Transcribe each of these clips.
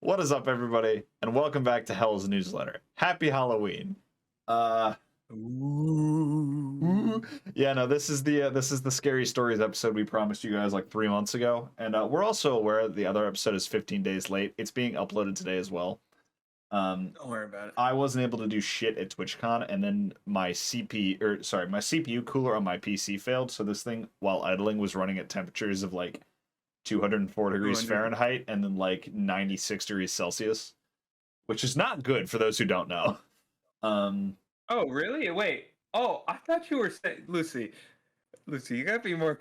What is up, everybody, and welcome back to Hell's Newsletter. Happy Halloween. Yeah, no, this is the scary stories episode we promised you guys like 3 months ago, and we're also aware that the other episode is 15 days late. It's being uploaded today as well. Don't worry about it. I wasn't able to do shit at TwitchCon, and then my CPU cooler on my PC failed, so this thing, while idling, was running at temperatures of like 204 degrees Fahrenheit and then like 96 degrees Celsius, which is not good for those who don't know. Oh, really? Wait. Oh, I thought you were saying, Lucy, you gotta be more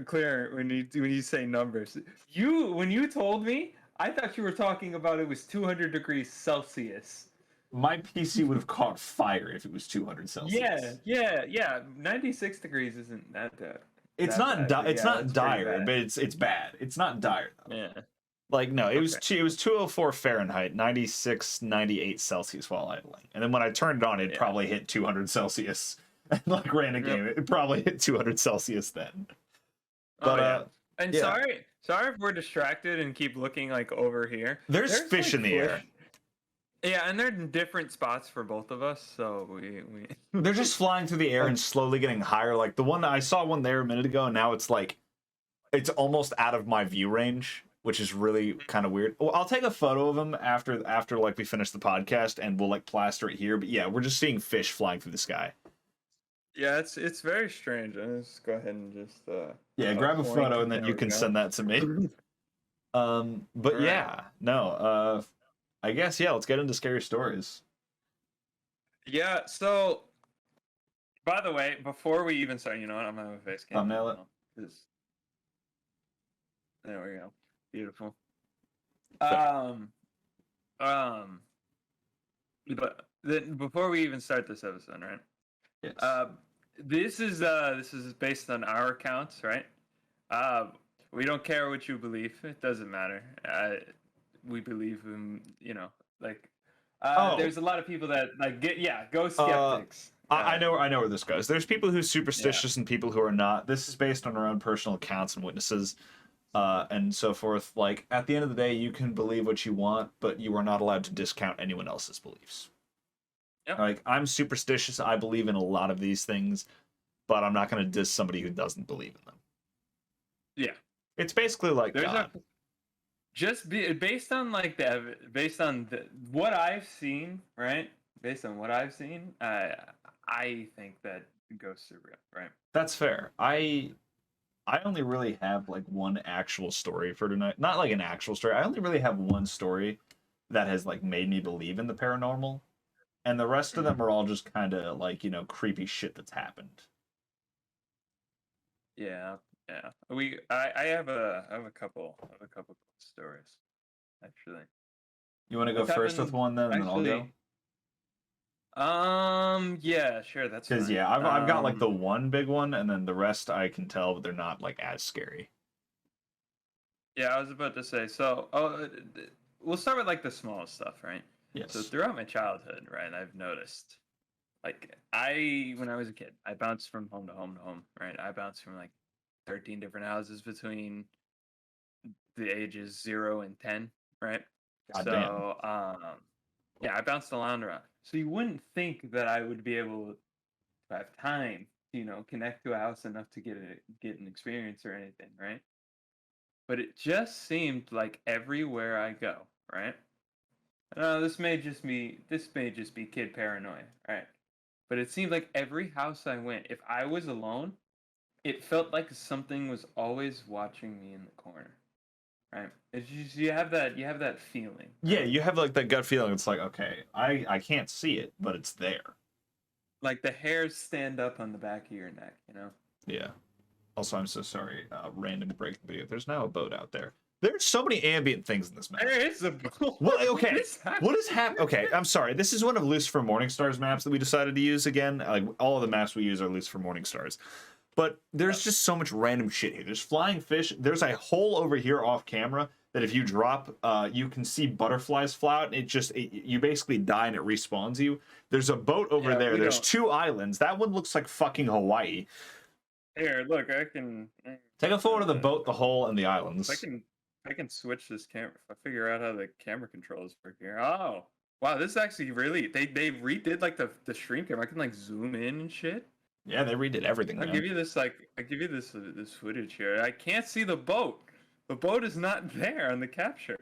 clear when you say numbers. When you told me, I thought you were talking about it was 200 degrees Celsius. My PC would have caught fire if it was 200 Celsius. Yeah. 96 degrees isn't that bad. It's not dire, but it's bad. It's not dire though. Yeah. Like no, it was 204 Fahrenheit, 96, 98 Celsius while idling. And then when I turned it on, it probably hit 200 Celsius. And like ran a game, it probably hit 200 Celsius then. But sorry if we're distracted and keep looking like over here. There's fish like in the air. Yeah, and they're in different spots for both of us, so we they're just flying through the air and slowly getting higher. Like the one I saw one there a minute ago, and now it's like it's almost out of my view range, which is really kind of weird. Well, I'll take a photo of them after like we finish the podcast, and we'll like plaster it here. But yeah, we're just seeing fish flying through the sky. Yeah, it's very strange. Let's go ahead and just grab a photo and then you can send that to me. But yeah, no. I guess, let's get into scary stories. Yeah, so, by the way, before we even start, you know what, I'm going to have a face cam. Thumbnail it. There we go. Beautiful. Fair. But then, before we even start this episode, right? Yes. This is based on our accounts, right? We don't care what you believe. It doesn't matter. We believe in, there's a lot of people that go skeptics. I know where this goes. There's people who are superstitious and people who are not. This is based on our own personal accounts and witnesses, and so forth. Like at the end of the day, you can believe what you want, but you are not allowed to discount anyone else's beliefs. Yep. Like I'm superstitious. I believe in a lot of these things, but I'm not going to diss somebody who doesn't believe in them. Yeah, it's basically like God. Based on what I've seen, right? Based on what I've seen, I think that ghosts are real, right? That's fair. I only really have like one actual story for tonight. Not like an actual story. I only really have one story that has like made me believe in the paranormal, and the rest of them are all just kind of like creepy shit that's happened. Yeah. Yeah, I have a couple stories, actually. You want to go first with one then, and then I'll go? Yeah, sure, that's fine. Because I've got like the one big one, and then the rest I can tell, but they're not like as scary. Yeah, I was about to say. So, we'll start with like the smallest stuff, right? Yes. So throughout my childhood, right, I've noticed, like when I was a kid, I bounced from home to home to home, right? I bounced from like 13 different houses between the ages 0 and 10, right? God I bounced around. So you wouldn't think that I would be able to have time to, connect to a house enough to get an experience or anything, right? But it just seemed like everywhere I go, right? This may just be kid paranoia, right? But it seemed like every house I went, if I was alone, it felt like something was always watching me in the corner, right? It's just you have that feeling. Yeah, you have like that gut feeling. It's like, okay, I can't see it, but it's there. Like the hairs stand up on the back of your neck, Yeah. Also, I'm so sorry. Random break the video. There's now a boat out there. There's so many ambient things in this map. There is a boat. Well, okay. What is happening? Okay, I'm sorry. This is one of Lucifer Morningstar's maps that we decided to use again. Like all of the maps we use are Lucifer Morningstars. But there's just so much random shit here. There's flying fish. There's a hole over here off camera that if you drop, you can see butterflies fly out. And you basically die and it respawns you. There's a boat over there. There's 2 islands. That one looks like fucking Hawaii. Here, look, I can take a photo of the boat, the hole, and the islands. I can switch this camera. If I figure out how the camera controls work here. Oh, wow! This is actually really they redid like the stream camera. I can like zoom in and shit. Yeah, they redid everything, I'll man. give you this I give you this footage here. I can't see the boat. The boat is not there on the capture.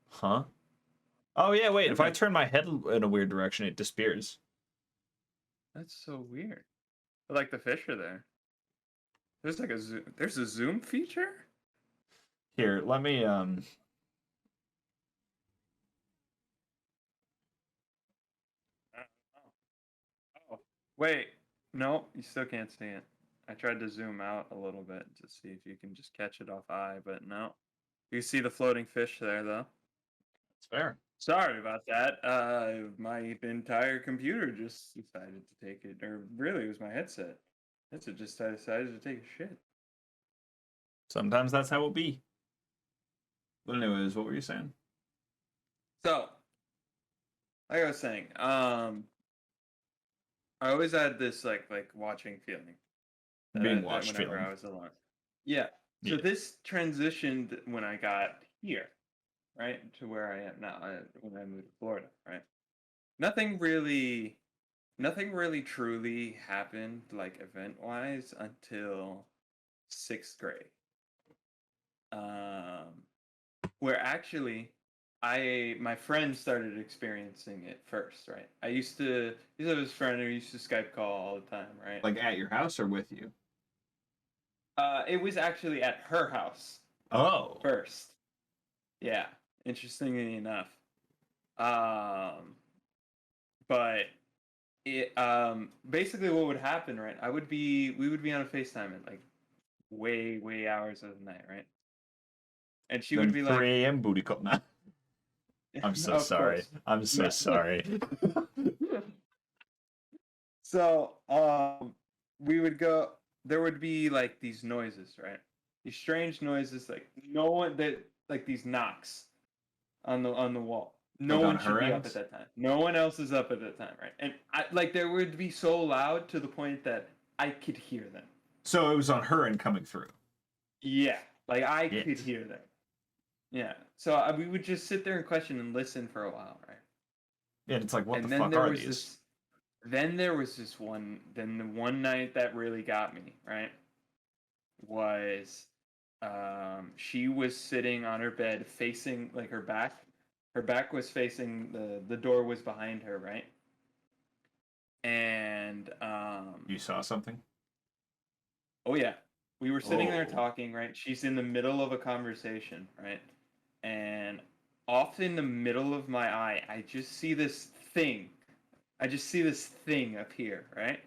Huh? Oh yeah, wait. If I Yeah. turn my head in a weird direction, it disappears. That's so weird. But like the fish are there. There's like a zoom. There's a zoom feature. Here, let me Oh, wait. No, you still can't see it. I tried to zoom out a little bit to see if you can just catch it off eye, but no. You see the floating fish there, though. It's fair. Sorry about that. My entire computer just decided to take it, or really, it was my headset. Headset just decided to take a shit. Sometimes that's how it be. But anyways, what were you saying? So, like I was saying, I always had this like watching feeling Being that watched whenever feeling. I was alone. Yeah. So Yeah. this transitioned when I got here, right, to where I am now. When I moved to Florida, right. Nothing really, nothing really truly happened like event wise until 6th grade. Um, where actually my friend started experiencing it first, right? I used to have this friend who used to Skype call all the time, right? Like at your house or with you? It was actually at her house Oh. first. Yeah, interestingly enough. Um, but it basically what would happen, right? We would be on a FaceTime at like way hours of the night, right? And she would Then be like, 3 a.m. booty call. Nah. I'm so of sorry. course. I'm so No. sorry. So, we would go. There would be like these noises, right? These strange noises, like no one that like these knocks on the wall. No Like on one should her be up end? at that time. No one else is up at that time, right? And I like there would be so loud to the point that I could hear them. So it was on her end coming through. Yeah, like I could It. hear them. Yeah. So we would just sit there and question and listen for a while, right? And it's like, what the And then fuck there are was these? this. Then there was this one. Then the one night that really got me, right, was she was sitting on her bed facing like her back. Her back was facing the door was behind her, right? And You saw something? oh yeah, we were sitting there Oh. talking, right? She's in the middle of a conversation, right? And off in the middle of my eye, I just see this thing. I just see this thing appear, right?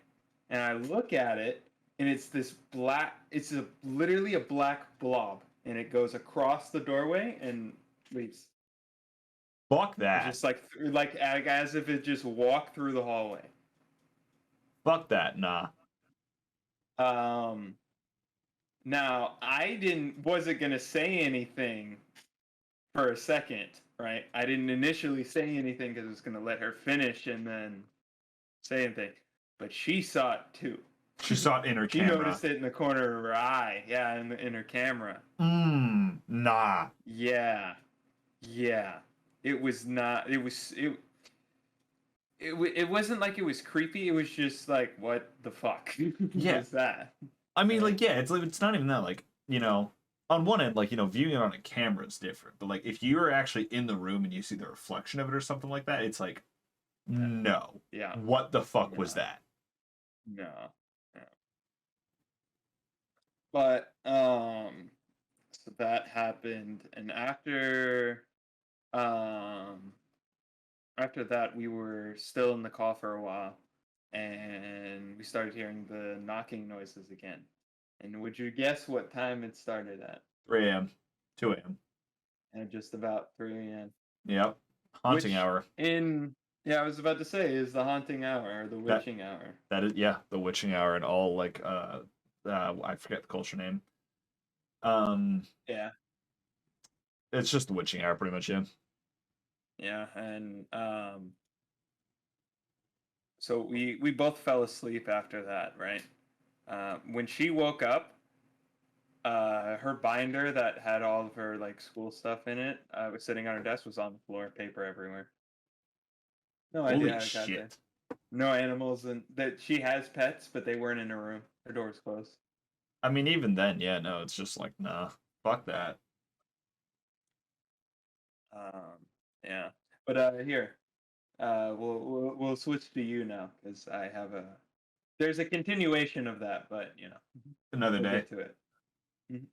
And I look at it, and it's this black. It's literally a black blob, and it goes across the doorway and leaves. Fuck It's that. just like as if it just walked through the hallway. Fuck that. Nah. Um. Now I wasn't gonna say anything for a second, right? I didn't initially say anything because I was gonna let her finish and then say anything. But she saw it too. She saw it in her She camera. noticed it in the corner of her eye. Yeah, in her camera. Nah. Yeah, yeah. It was not. It wasn't like it was creepy. It was just like, what the fuck Yeah. was that? I mean, Right? like, yeah, it's like it's not even that. Like, on one end, like, viewing it on a camera is different. But like, if you're actually in the room and you see the reflection of it or something like that, it's like, no. Yeah. What the fuck was No. that? No. No. But so that happened, and um after that we were still in the car for a while, and we started hearing the knocking noises again. And would you guess what time it started at? 3 a.m., 2 a.m. At just about 3 a.m. Yep. Haunting Which hour. yeah, I was about to say is the haunting hour or the That witching hour. that is, yeah, the witching hour and all like I forget the culture name. Yeah. It's just the witching hour, pretty much. Yeah. Yeah, and so we both fell asleep after that, right? When she woke up, Her binder that had all of her like school stuff in it was sitting on her desk, was on the floor, paper everywhere. No idea Holy how it got there. shit. No animals, and that she has pets, but they weren't in her room. Her door's closed. I mean, even then, yeah, no, it's just like, nah, fuck that. Um, yeah, but here, we'll switch to you now because I have a there's a continuation of that, but Another we'll day. get to it.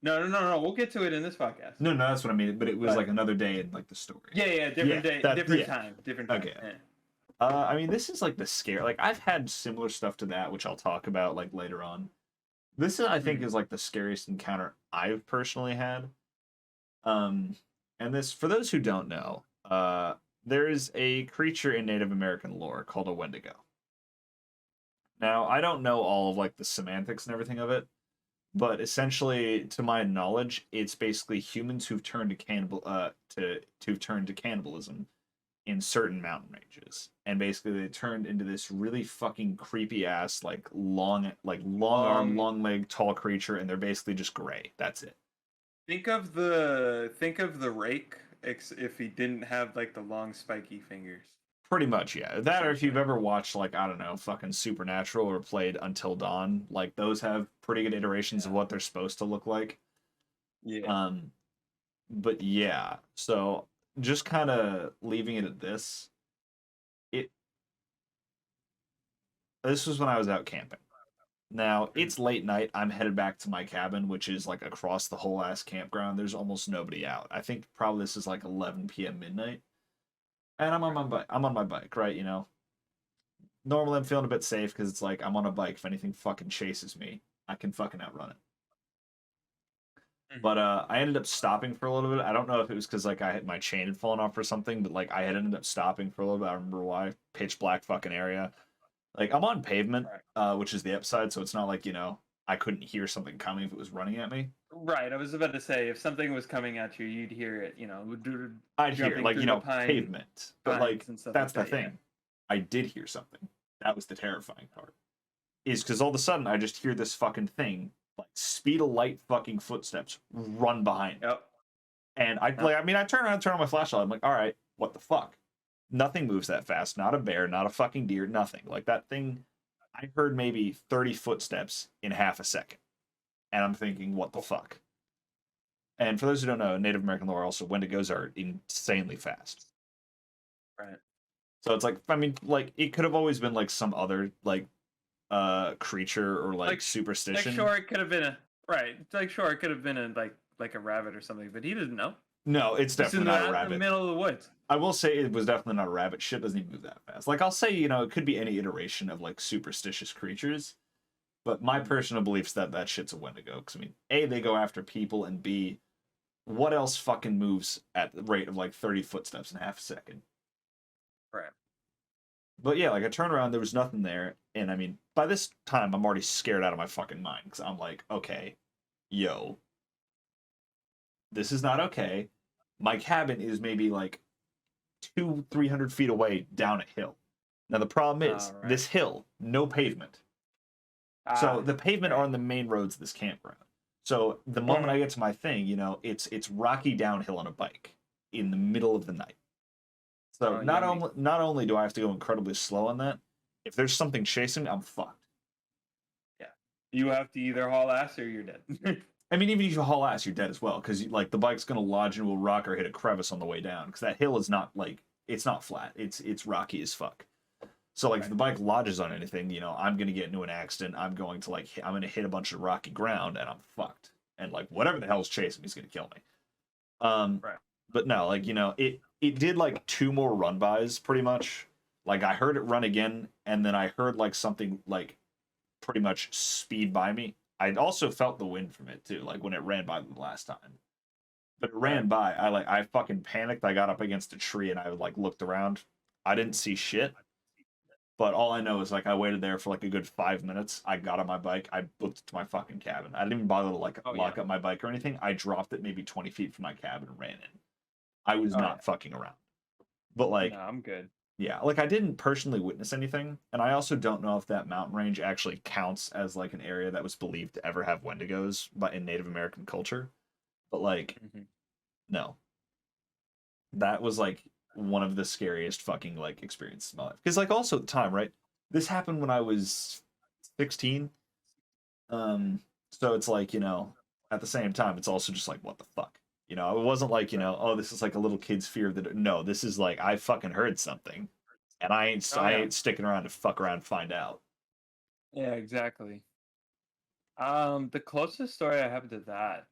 No. We'll get to it in this podcast. No, no, that's what I mean. But it was like But another day in like the story. yeah, different day, that, different yeah. time, different time. Okay. Yeah. I mean, this is like the scare. Like, I've had similar stuff to that, which I'll talk about like later on. This is, I think, Mhm. is like the scariest encounter I've personally had. Um, and this, for those who don't know, there is a creature in Native American lore called a Wendigo. Now, I don't know all of like the semantics and everything of it, but essentially, to my knowledge, it's basically humans who've turned to who've turned to cannibalism in certain mountain ranges, and basically they turned into this really fucking creepy ass like long arm, Um, long leg, tall creature, and they're basically just gray. That's it. think of the rake if he didn't have like the long spiky fingers. Pretty much, yeah. That, or if you've Essentially. ever watched like, I don't know, fucking Supernatural or played Until Dawn, like those have pretty good iterations of Yeah. what they're supposed to look like. Yeah. Um, but yeah, so just kind of leaving it at this. It This was when I was out camping. Now, Mhm. it's late night. I'm headed back to my cabin, which is like across the whole ass campground. There's almost nobody out. I think probably this is like 11 p.m. midnight. And I'm on my bike. I'm on my bike, right? Normally I'm feeling a bit safe because it's like I'm on a bike. If anything fucking chases me, I can fucking outrun it. Mhm. But I ended up stopping for a little bit. I don't know if it was because like my chain had fallen off or something, but like I had ended up stopping for a little bit. I remember why. Pitch black fucking area. Like I'm on pavement, Right. which is the upside, so it's not like I couldn't hear something coming if it was running at me. Right. I was about to say if something was coming at you, you'd hear it. I'd hear Jumping like through the pavement, but pines like and stuff that's like the that. Yeah. thing. I did hear something. That was the terrifying part. Is because all of a sudden I just hear this fucking thing like speed of light fucking footsteps run behind me. Yep. And Yep. I turn around, turn on my flashlight. I'm like, all right, what the fuck? Nothing moves that fast. Not a bear, not a fucking deer, nothing. Like that thing, I heard maybe 30 footsteps in half a second. And I'm thinking, what the fuck? And for those who don't know, Native American lore also, Wendigos are insanely fast. Right. So it's like, I mean, like it could have always been like some other like creature or like Like superstition. sure it could have been a right. Like sure it could have been a like a rabbit or something, but he didn't know. No, it's He's definitely not a out in the rabbit. middle of the woods. I will say it was definitely not a rabbit. Shit doesn't even move that fast. Like I'll say, it could be any iteration of like superstitious creatures, but my personal belief's that shit's a Wendigo. Because I mean, A, they go after people, and B, what else fucking moves at the rate of like 30 footsteps in half a second? Right. But yeah, like I turned around, there was nothing there, and I mean, by this time I'm already scared out of my fucking mind because I'm like, okay, yo, this is not okay. My cabin is maybe like 300 feet away down a hill. Now the problem is All right. this hill, no pavement. So the pavement are on the main roads of this campground. So the moment I get to my thing, it's rocky downhill on a bike in the middle of the night. So not only do I have to go incredibly slow on that, if there's something chasing me, I'm fucked. Yeah. You have to either haul ass or you're dead. I mean, even if you haul ass, you're dead as well because like the bike's gonna lodge into a rock or hit a crevice on the way down because that hill is not like it's not flat. It's rocky as fuck. So like if the bike lodges on anything, I'm gonna get into an accident. I'm gonna hit a bunch of rocky ground and I'm fucked. And like whatever the hell's chasing me is gonna kill me. Right. But no, like it did like two more run bys pretty much. Like I heard it run again, and then I heard like something like pretty much speed by me. I also felt the wind from it too, like when it ran by the last time. But it ran by. I fucking panicked. I got up against a tree and I like looked around. I didn't see shit. But all I know is like I waited there for like a good 5 minutes. I got on my bike. I booked it to my fucking cabin. I didn't even bother to like lock up my bike or anything. I dropped it maybe 20 feet from my cabin and ran in. I was not fucking around. But like No, I'm good. Yeah, like I didn't personally witness anything, and I also don't know if that mountain range actually counts as like an area that was believed to ever have Wendigos, but in Native American culture. But like, Hmm. no, that was like one of the scariest fucking like experiences of my life. Because like also at the time, right? This happened when I was 16. Um, so it's like, at the same time, it's also just like, what the fuck? It wasn't like, Right. oh, this is like a little kid's fear of the no, this is like I fucking heard something and Oh I yeah. ain't sticking around to fuck around and find out. Yeah, exactly. The closest story I have to that,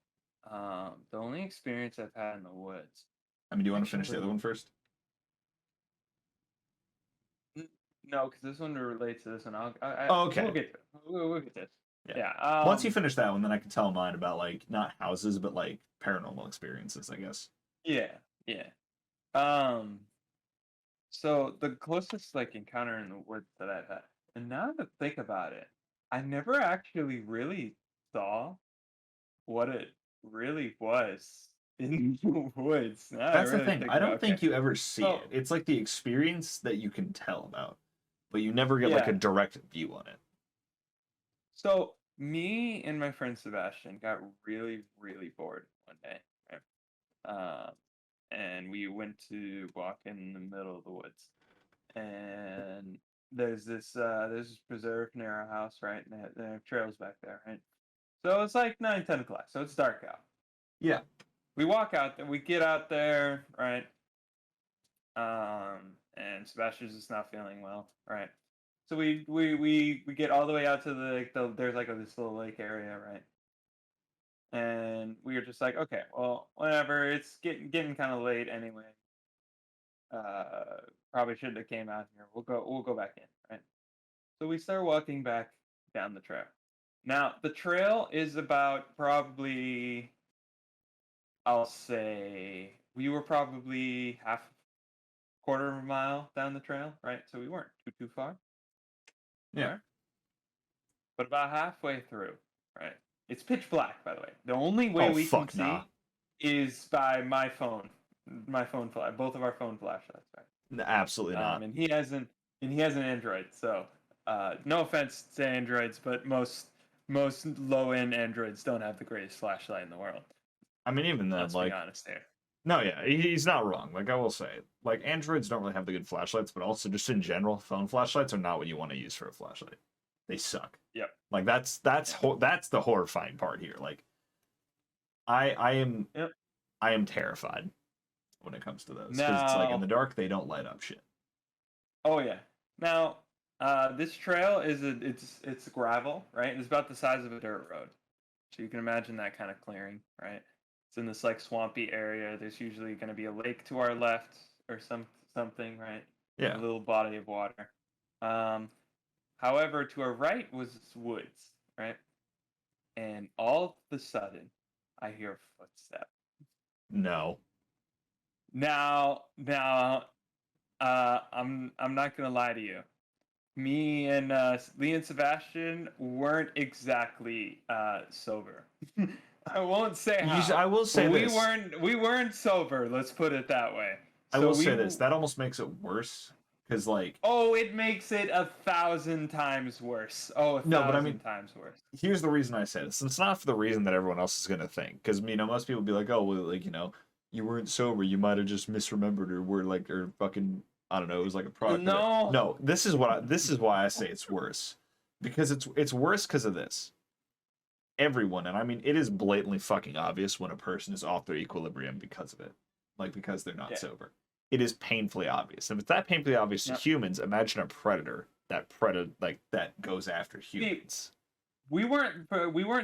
the only experience I've had in the woods, I mean, do you want to finish the other actually, one first? n- no, because this one relates to this one. Oh, We'll okay. get to it. We'll get to this. Yeah. Yeah. Once you finish that one, then I can tell mine about like not houses, but like paranormal experiences, I guess. Yeah. Yeah. Um. So the closest like encounter in the woods that I've had, and now that I think about it, I never actually really saw what it really was in the woods. Now I That's the really thing. think I about don't okay. think you ever see it. So It's like the experience that you can tell about, but you never get like a yeah. direct view on it. So me and my friend Sebastian got really, really bored one day, right? And we went to walk in the middle of the woods. And there's this preserve near our house, right? And they have trails back there, right? So it's like 9, 10 o'clock, so it's dark out. Yeah. We walk out there, we get out there, right? And Sebastian's just not feeling well, right? So we get all the way out to there's like this little lake area, right? And we were just like, okay, well, whatever. It's getting kind of late anyway. Uh, Probably shouldn't have came out here. We'll go back in, right? So we start walking back down the trail. Now the trail is about probably, I'll say, we were probably half quarter of a mile down the trail, right? So we weren't too far, Yeah. right? But about halfway through, right? It's pitch black, by the way. The only way Oh we can fuck nah. see is by my phone flash, both of our phone flashlights, right? Absolutely not. And he has an Android, so no offense to Androids, but most low end Androids don't have the greatest flashlight in the world. I mean, even then, Let's be like, honest here. no, yeah, he's not wrong. Like, I will say, like, Androids don't really have the good flashlights, but also just in general, phone flashlights are not what you want to use for a flashlight. They suck. Yep. Like, Yeah. that's the horrifying part here. Like, I am Yep. I am terrified when it comes to those because it's like in the Now, dark they don't light up shit. oh yeah. Now, this trail it's gravel, right? It's about the size of a dirt road, so you can imagine that kind of clearing, right? It's in this like swampy area. There's usually going to be a lake to our left or something, right? A Yeah. little body of water. Um, However, to our right was woods, right? And all of a sudden, I hear a footstep. No. Now, I'm not gonna lie to you. Me and Lee and Sebastian weren't exactly sober. I won't say how, I will but say this. we weren't sober. Let's put it that way. I So will say this. That almost makes it worse because like oh, it makes it 1,000 times worse. Oh, a no, but I thousand mean times worse. here's the reason I say this. It's not for the reason that everyone else is gonna think. Because most people be like, oh, well, like you weren't sober. You might have just misremembered, or were like, or fucking, I don't know. It was like a product of it. No, No, this is why I say it's worse. Because it's worse because of this. Everyone, and I mean, it is blatantly fucking obvious when a person is off their equilibrium because of it, like because they're not yeah. sober. It is painfully obvious. If it's that painfully obvious to No. humans, imagine a predator that goes after See, humans. we weren't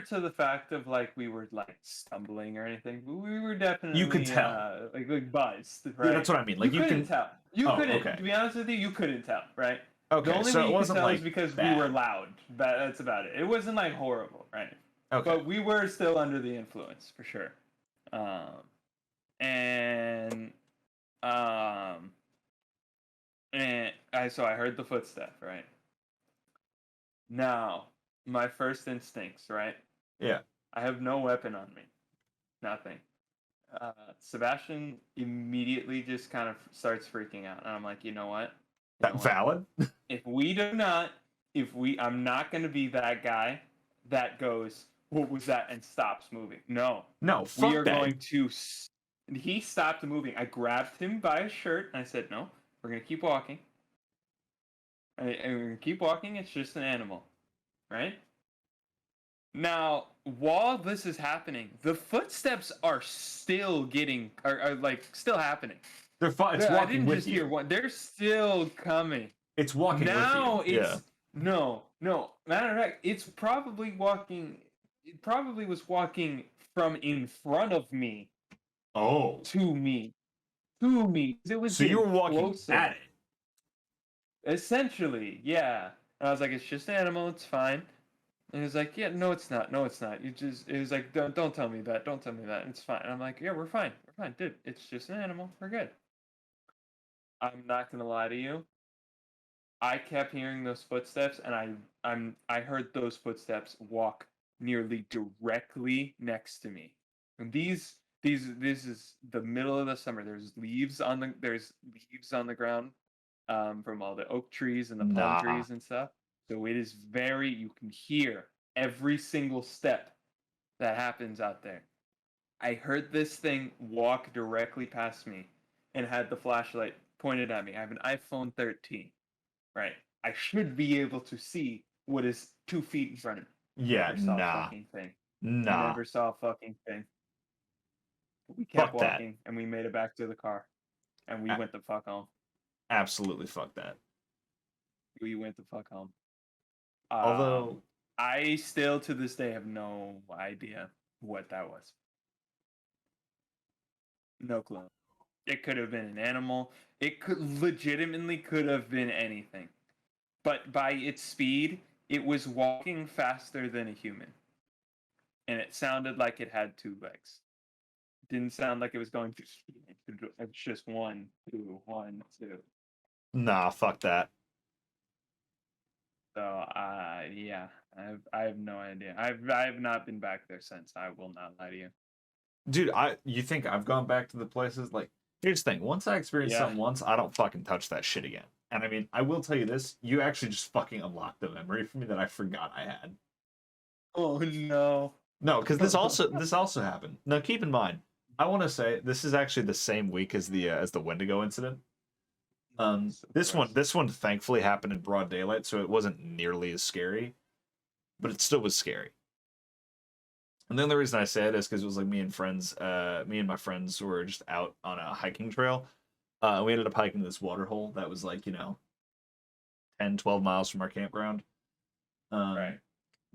to the fact of like we were like stumbling or anything. We were You could definitely tell. like buzzed, Yeah, right? that's what I mean. You Like you couldn't can. tell. You Oh, couldn't. okay. To be honest with you, you couldn't tell, right? The Okay, only so way it you could wasn't tell is like because we were bad. loud. That's about it. It wasn't like horrible, right? Okay. But we were still under the influence for sure. Um, and um, so I heard the footstep, right? Now, my first instincts, right? Yeah. I have no weapon on me. Nothing. Sebastian immediately just kind of starts freaking out. And I'm like, you know what? You know what? Valid. If we do not, I'm not going to be that guy that goes, what was that, and stops moving. No, No, we fuck are that. going to. And he stopped moving. I grabbed him by his shirt and I said, no, we're going to keep walking. And we're going to keep walking. It's just an animal, right? Now, while this is happening, the footsteps are still are like still happening. They're fine. It's I walking didn't with just you. hear one. They're still coming. It's walking Now with you. it's no. Matter of fact, it's probably walking. It probably was walking from in front of me Oh. to me. To me. It was So you were walking closer. at it. Essentially, yeah. And I was like, it's just an animal, it's fine. And he was like, yeah, no, it's not. No, it's not. It was like, don't tell me that. Don't tell me that. It's fine. And I'm like, yeah, we're fine. We're fine, dude. It's just an animal. We're good. I'm not gonna lie to you. I kept hearing those footsteps, and I heard those footsteps walk nearly directly next to me. And this is the middle of the summer. There's leaves on the ground, from all the oak trees and the plum trees and stuff. So it is you can hear every single step that happens out there. I heard this thing walk directly past me and had the flashlight pointed at me. I have an iPhone 13, right? I should be able to see what is 2 feet in front of me. Yeah, Never saw a fucking thing. Nah. Never saw a fucking thing. We kept Fuck that. walking and we made it back to the car. And we went the fuck home. Absolutely fuck that. We went the fuck home. Although I still to this day have no idea what that was. No clue. It could have been an animal. It legitimately could have been anything. But by its speed, it was walking faster than a human. And it sounded like it had 2 legs. It didn't sound like it was going through speed. It's just 1, 2, 1, 2. nah, fuck that. So, yeah, I have no idea. I have not been back there since. I will not lie to you. Dude, you think I've gone back to the places? Like, here's the thing. Once I experience something once, I don't fucking touch that shit again. And I mean, I will tell you this. You actually just fucking unlocked the memory for me that I forgot I had. Oh, no. No, because this also happened. Now, keep in mind, I want to say this is actually the same week as the Wendigo incident. This one thankfully happened in broad daylight, so it wasn't nearly as scary, but it still was scary. And the only reason I say it is because it was like me and my friends were just out on a hiking trail. We ended up hiking this water hole that was like, 10, 12 miles from our campground. Right.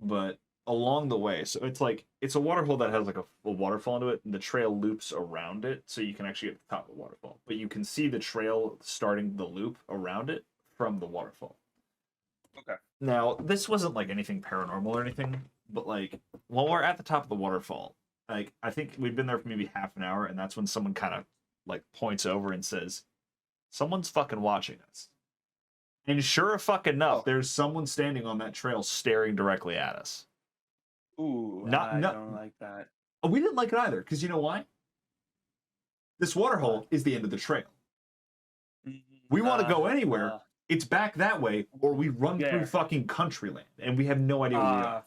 But along the way, so it's a water hole that has like a waterfall into it, and the trail loops around it, so you can actually get to the top of the waterfall. But you can see the trail starting the loop around it from the waterfall. Okay. Now, this wasn't like anything paranormal or anything, but like while we're at the top of the waterfall, like I think we'd been there for maybe half an hour, and that's when someone kind of like points over and says, "Someone's fucking watching us." And sure fucking enough, there's someone standing on that trail staring directly at us. Ooh, I don't like that. Oh, we didn't like it either, because you know why? This water hole is the end of the trail. We want to go anywhere. It's back that way, or we run through fucking country land, and we have no idea where we are.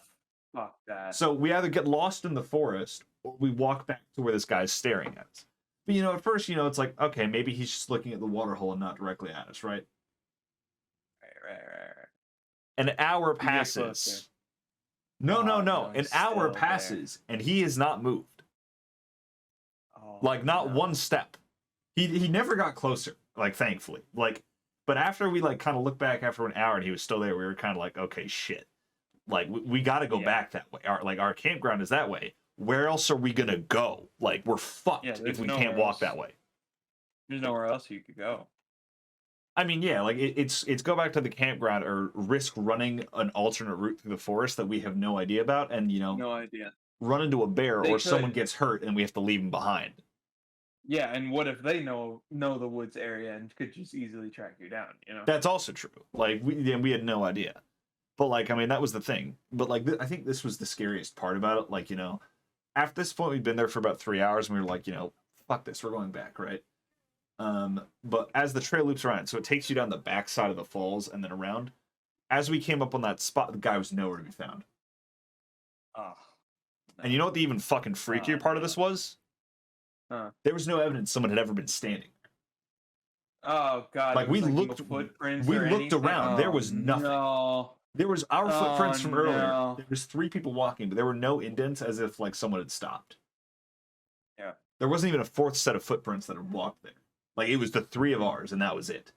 Fuck that. So we either get lost in the forest, or we walk back to where this guy's staring at us. But at first, it's like, okay, maybe he's just looking at the water hole and not directly at us, right? Right. An hour passes. No. An hour passes, and he has not moved. Not one step. He never got closer, thankfully. But after we kind of looked back after an hour and he was still there, we were kind of like, okay, shit. We got to go back that way. Our campground is that way. Where else are we gonna go? We're fucked if we can't walk that way. There's nowhere else you could go. I mean, yeah, it's go back to the campground or risk running an alternate route through the forest that we have no idea about, and no idea. Run into a bear or someone gets hurt and we have to leave them behind. Yeah, and what if they know the woods area and could just easily track you down? That's also true. We had no idea, but that was the thing. But I think this was the scariest part about it. After this point, we'd been there for about 3 hours, and we were like, fuck this, we're going back, right? But as the trail loops around, so it takes you down the backside of the falls and then around. As we came up on that spot, the guy was nowhere to be found. Oh, And you know what the even fucking freakier part of this was? Huh. There was no evidence someone had ever been standing. Oh god, Like there was we like looked, no footprints we or looked anything. around. There Oh was nothing. no. There was our Oh footprints from earlier. no. There was 3 people walking, but there were no indents as if like someone had stopped. Yeah. There wasn't even a 4th set of footprints that had walked there. Like it was the 3 of ours, and that was it.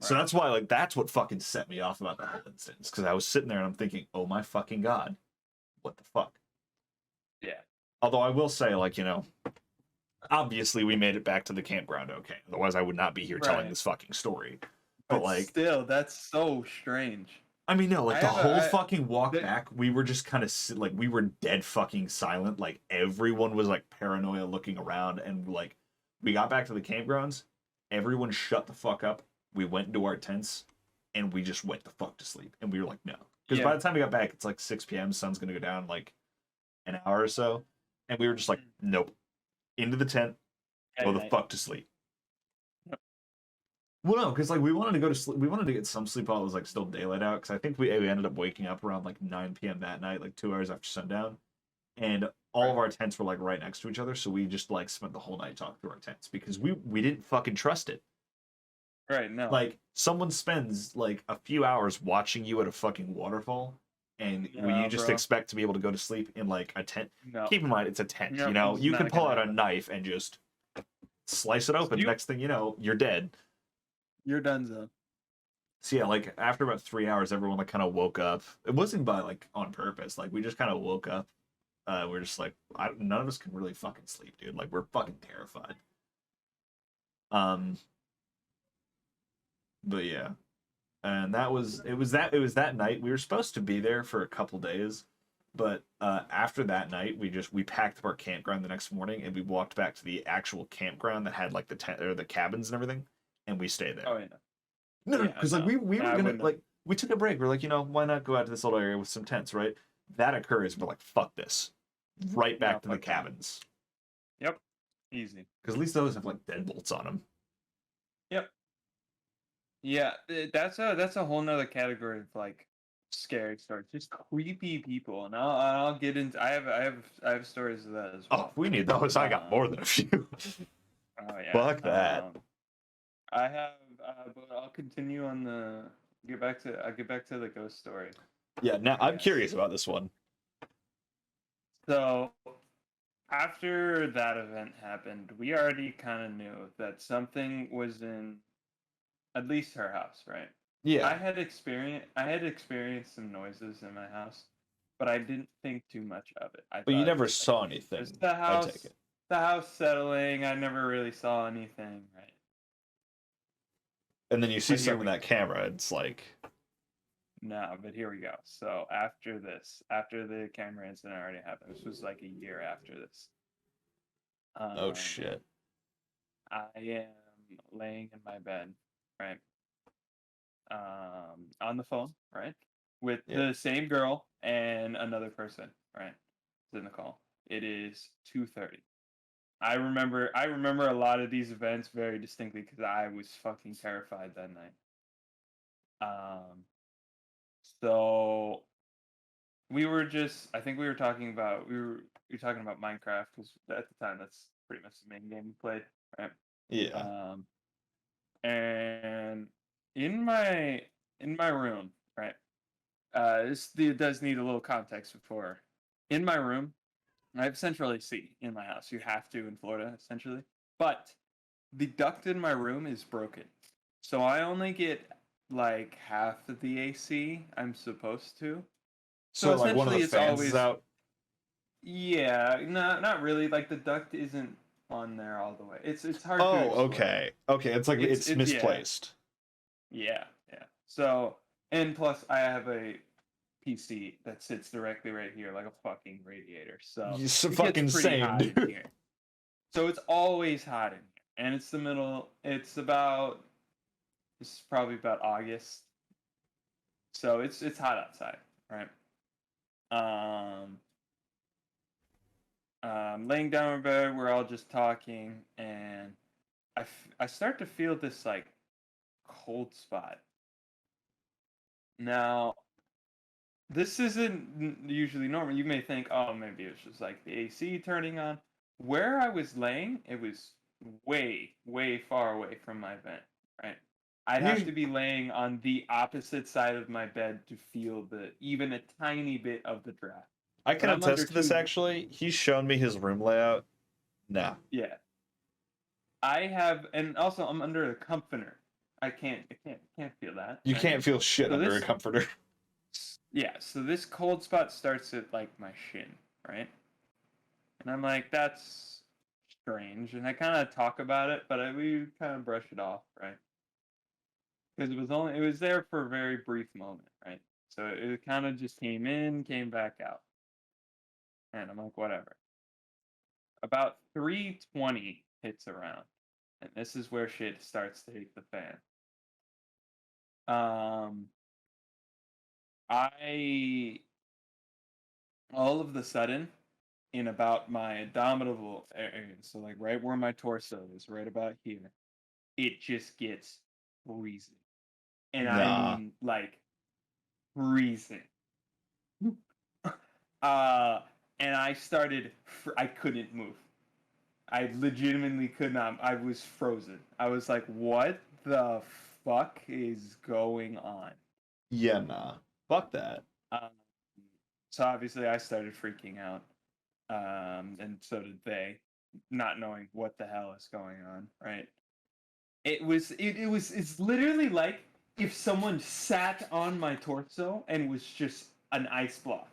So Right. that's why, like, that's what fucking set me off about the whole instance. Because I was sitting there and I'm thinking, oh my fucking god, what the fuck? Yeah. Although I will say, like, you know, obviously we made it back to the campground okay. Otherwise, I would not be here telling Right. this fucking story. But like, still, that's so strange. I mean, no, like I the have a- whole I- fucking walk the- back, we were just kind of like we were dead fucking silent. Like everyone was like paranoia looking around, and like we got back to the campgrounds, everyone shut the fuck up. We went into our tents, and we just went the fuck to sleep. And we were like, no, because by Yeah. the time we got back, it's like 6 p.m. Sun's gonna go down in like an hour or so, and we were just like, nope, into the tent, go the Night. fuck to sleep. Yep. Well, no, because like we wanted to go to sleep. We wanted to get some sleep while it was like still daylight out. Because I think we ended up waking up around like 9 p.m. that night, like 2 hours after sundown, and all of our tents were like right next to each other. So we just like spent the whole night talking through our tents because we didn't fucking trust it. Right, no. Like someone spends like a few hours watching you at a fucking waterfall, and when you No, just bro. expect to be able to go to sleep in like a tent. No. Keep in mind it's a tent. Yep, You know, it's you not can pull gonna out a happen. knife and just slice it open. You- Next thing you know, you're dead. You're done, though. So yeah, like after about 3 hours, everyone like kind of woke up. It wasn't by like on purpose. Like we just kind of woke up. We're just like, none of us can really fucking sleep, dude. Like we're fucking terrified. Um, but yeah, and that was it. Was that night we were supposed to be there for a couple days, but after that night, we packed up our campground the next morning and we walked back to the actual campground that had like the tent or the cabins and everything, and we stayed there. Oh yeah. No, Yeah, because like no. we No, were I gonna wouldn't. like we took a break. We're like, you know, why not go out to this little area with some tents, right? That occurs. We're like, fuck this, right back No, to the fuck that. cabins Yep. Easy. because at least those have like deadbolts on them. Yep. Yeah, that's a whole nother category of like scary stories. Just creepy people, and I'll get into. I have stories of that as Oh, well. if we need those. I got more than a few. Oh yeah. Fuck that. I have, but I'll continue on the. I'll get back to the ghost story. Yeah, now I'm Yes. curious about this one. So, after that event happened, we already kind of knew that something was in at least her house, right? Yeah, I had experienced some noises in my house, but I didn't think too much of it. I but you thought never just, saw like, anything. just the I house, take it. the house settling. I never really saw anything, right? And then you see But here something in we that camera. It's like, No, but here we go. So after the camera incident already happened, this was like a year after this. oh shit. I am laying in my bed, right? On the phone, right? With Yeah. the same girl and another person, right? Is in the call. It is 2:30. I remember a lot of these events very distinctly because I was fucking terrified that night. So I think we were talking about Minecraft because at the time that's pretty much the main game we played, right? Yeah. And in my room, right? It does need a little context before. In my room, I have central AC in my house. You have to in Florida, essentially. But the duct in my room is broken, so I only get like half of the AC I'm supposed to. So like one of the essentially, it's fans always is out. yeah, not really. Like the duct isn't on there all the way. It's hard to Oh, explain. okay. Okay, it's like it's yeah. misplaced. Yeah. So, and plus, I have a PC that sits directly right here, like a fucking radiator. So You're so it fucking gets pretty same, hot in dude. here. So it's always hot in here, and it's the middle. It's probably about August. So it's hot outside, right? Laying down in bed, we're all just talking, and I start to feel this like cold spot. Now, this isn't usually normal. You may think, oh, maybe it's just like the AC turning on. Where I was laying, it was way, way far away from my vent, right? I'd have to You, be laying on the opposite side of my bed to feel the even a tiny bit of the draft. I But can I'm under attest to this. two. Actually, he's shown me his room layout. Nah, Yeah, I have, and also I'm under a comforter. I can't feel that, you right? can't feel shit So under a this, comforter. yeah, so this cold spot starts at like my shin, right? And I'm like, that's strange. And I kind of talk about it, but we kind of brush it off, right? Because it was there for a very brief moment, right? So it kind of just came in, came back out. And I'm like, whatever. About 3:20 hits around. And this is where shit starts to hit the fan. Um, I all of the sudden, in about my abdominal area, so like right where my torso is, right about here, it just gets freezing. And I Nah, mean like freezing. Uh and I started I couldn't move. I legitimately could not. I was frozen. I was like, what the fuck is going on? yeah, nah. Fuck that. Um, so obviously I started freaking out. And so did they, not knowing what the hell is going on, right? It's literally like if someone sat on my torso and was just an ice block.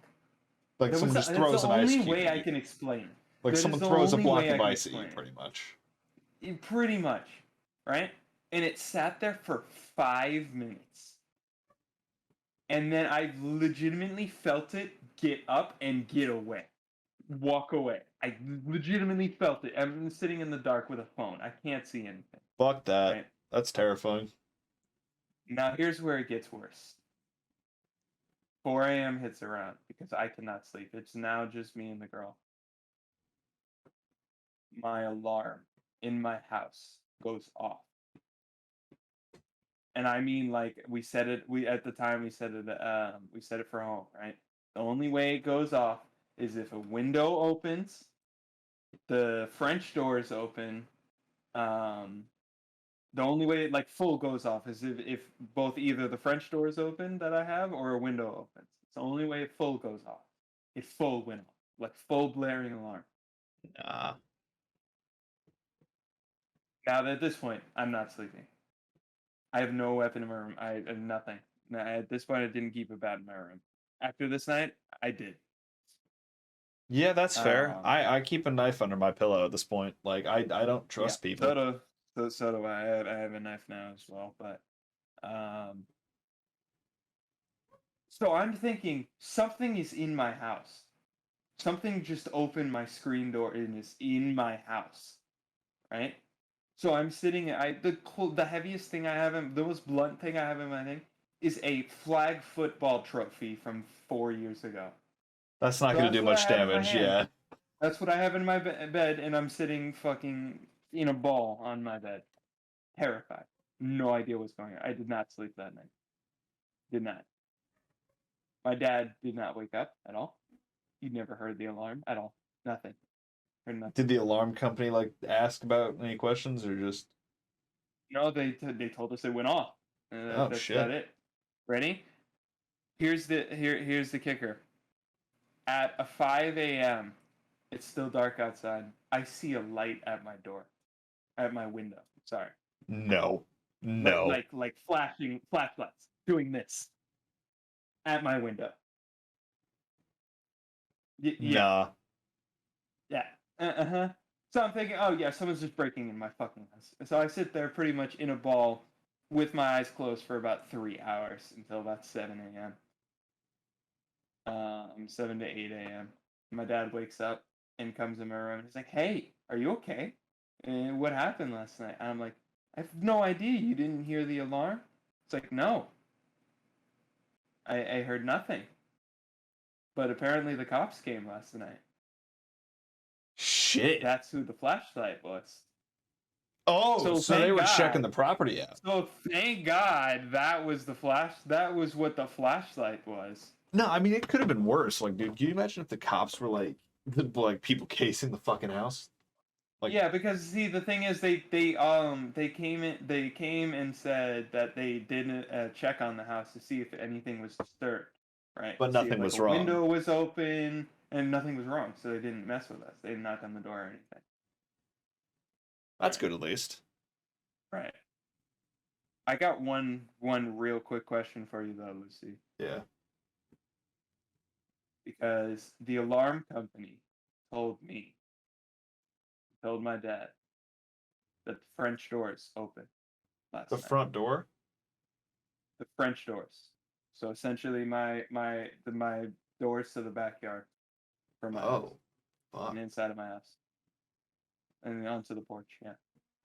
Like someone just That's the throws an ice only cube way at I you. can explain it. Like That is someone the throws a only block way I of can ice at you, explain pretty much. pretty much, right? And it sat there for 5 minutes. And then I legitimately felt it get up and get away. Walk away. I legitimately felt it. I'm sitting in the dark with a phone. I can't see anything, Fuck that. right? That's terrifying. Now here's where it gets worse. 4 a.m. hits around because I cannot sleep. It's now just me and the girl. My alarm in my house goes off. And I mean like we set it we at the time we set it for home, right? The only way it goes off is if a window opens, the French doors open, um the only way it like full goes off is if both either the French doors open that I have or a window opens. It's the only way it full goes off. It full went off. Like full blaring alarm. Nah. Now at this point, I'm not sleeping. I have no weapon in my room. I have nothing. At this point I didn't keep a bat in my room. After this night, I did. Yeah, that's fair. Um I keep a knife under my pillow at this point. Like I don't yeah, trust people. so do I. I have a knife now as well, but um so I'm thinking something is in my house. Something just opened my screen door and is in my house, right? So I'm sitting. The heaviest thing I have in the most blunt thing I have in my thing is a flag football trophy from 4 years ago. That's not So gonna that's do what I much have in my damage, hand. yeah. That's what I have in my bed, and I'm sitting fucking in a ball on my bed, terrified. No idea what's going on. I did not sleep that night. Did not. My dad did not wake up at all. He never heard the alarm at all. Nothing. Heard nothing. Did the alarm company like ask about any questions or just No, they told us it went off. oh That's about shit. it. Ready? Here's the kicker. At a 5 a.m., it's still dark outside. I see a light at my door, at my window. Sorry, No. No. like flashing flashlights, doing this at my window. Yeah, Nah. yeah. Uh-huh. So I'm thinking, oh yeah, someone's just breaking in my fucking house. So I sit there pretty much in a ball with my eyes closed for about 3 hours until about 7 a.m. 7 to 8 a.m. My dad wakes up and comes in my room. He's like, "Hey, are you okay? And what happened last night?" And I'm like, "I have no idea. You didn't hear the alarm?" It's like, "No, I heard nothing. But apparently the cops came last night. Shit. That's who the flashlight was." Oh, So so they thank were checking God. the property out. So thank God that was the flash. That was what the flashlight was. No, I mean it could have been worse. Like, dude, can you imagine if the cops were like people casing the fucking house? Like, Yeah, because see, the thing is, they came and said that they didn't check on the house to see if anything was disturbed, right? but To see if nothing like was a wrong. window was open and nothing was wrong, so they didn't mess with us. They didn't knock on the door or anything. That's Right. good at least. Right. I got one real quick question for you though, Lucy, Yeah. because the alarm company told me, told my dad that the French doors opened The last night. front door? The French doors. So essentially, my doors to the backyard from my house, Oh, fuck. and inside of my house, and onto the porch. Yeah,